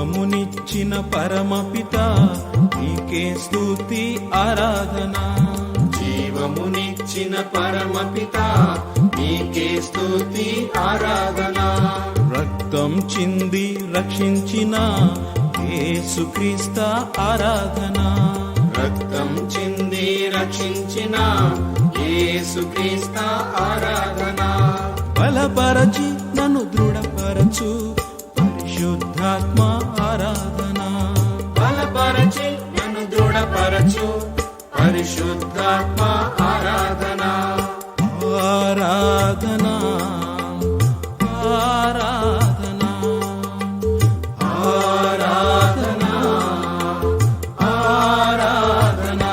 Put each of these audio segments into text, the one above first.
జీవమునిచ్చిన పరమపిత నీకే స్తుతి ఆరాధన. జీవమునిచ్చిన పరమపిత నీకే స్తుతి ఆరాధన. రక్తం చింది రక్షించిన యేసుక్రీస్త ఆరాధన. రక్తం చింది రక్షించిన యేసుక్రీస్త ఆరాధన. బలపరచి నన్ను దృఢపరచు పరిశుద్ధాత్మ ఆరాధన. బలపరచి నన్ను దృఢపరచు పరిశుద్ధాత్మ ఆరాధన. ఆరాధన ఆరాధన ఆరాధన ఆరాధన.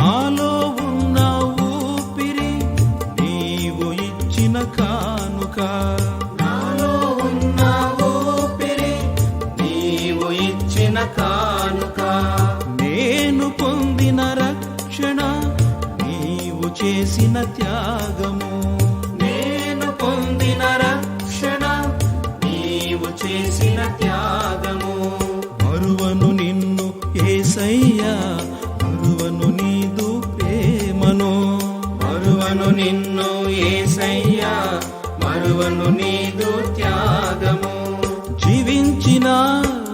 ఆలో ఉన్న ఊపిరి నీవు ఇచ్చిన కానుక. నాలో ఉన్న ఊపిరి నీవు ఇచ్చిన కానుక. నేను పొందిన రక్షణ నీవు చేసిన త్యాగము. నేను పొందిన రక్షణ నీవు చేసిన త్యాగము. మరువను నిన్ను యేసయ్యా, మరువను నీదు ప్రేమను. మరువను నిన్ను యేసయ్యా, మరువను నీదు త్యాగము. జీవించిన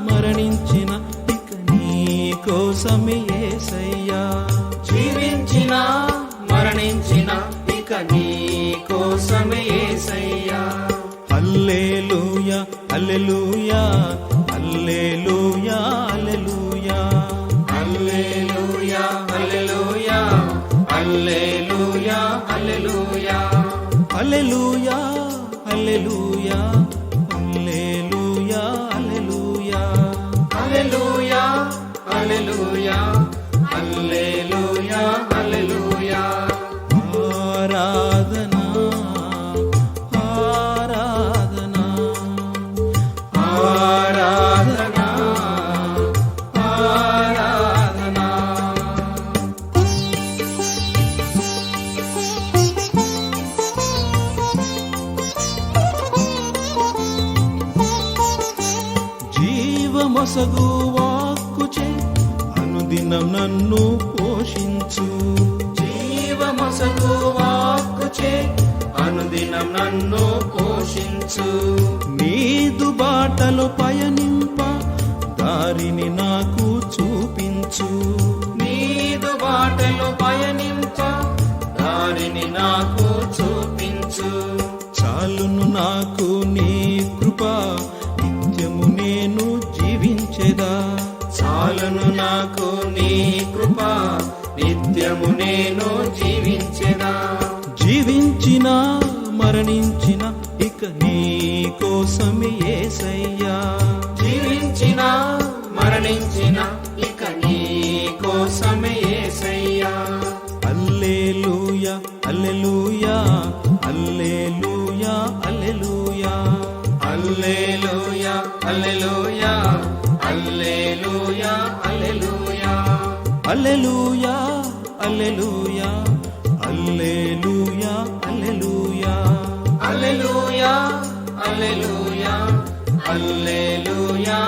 మరణించిన ఇక నీ కోసమే యేసయ్యా. జీవించిన మరణించిన ఇక నీ కోసమే యేసయ్యా. హల్లెలూయా హల్లెలూయా హల్లెలూయా హల్లెలూయా హల్లెలూయా హల్లెలూయా హల్లెలూయా హల్లెలూయా హల్లెలూయా హల్లెలూయా హల్లెలూయా హల్లెలూయా హల్లెలూయా హల్లెలూయా హల్లెలూయా హల్లెలూయా. ఆరాధన ఆరాధన ఆరాధన ఆరాధన. జీవమొసగు వాక్కుచే అనుదినం నన్ను పోషించు. జీవమసగు వాక్కుచే అనుదినం నన్ను పోషించు. నీదు బాటలు పయనింప దారిని నాకు చూపించు. నీదు బాటలు పయనింప దారిని నాకు చూపించు. చాలును నాకు నీ కృప, నిత్యము నేను జీవించెదా. చాలును నాకు నీ కృప, నిత్యము నేను జీవించెదా. జీవించిన మరణించిన ఇక నీ కోసమే యేసయ్యా. జీవించిన మరణించిన ఇక నీ కోసమే యేసయ్యా. హల్లెలూయా హల్లెలూయా హల్లెలూయా హల్లెలూయా హల్లెలూయా హల్లెలూయా హల్లెలూయా హల్లెలూయా హల్లెలూయా హల్లెలూయా హల్లెలూయా హల్లెలూయా హల్లెలూయా హల్లెలూయా హల్లెలూయా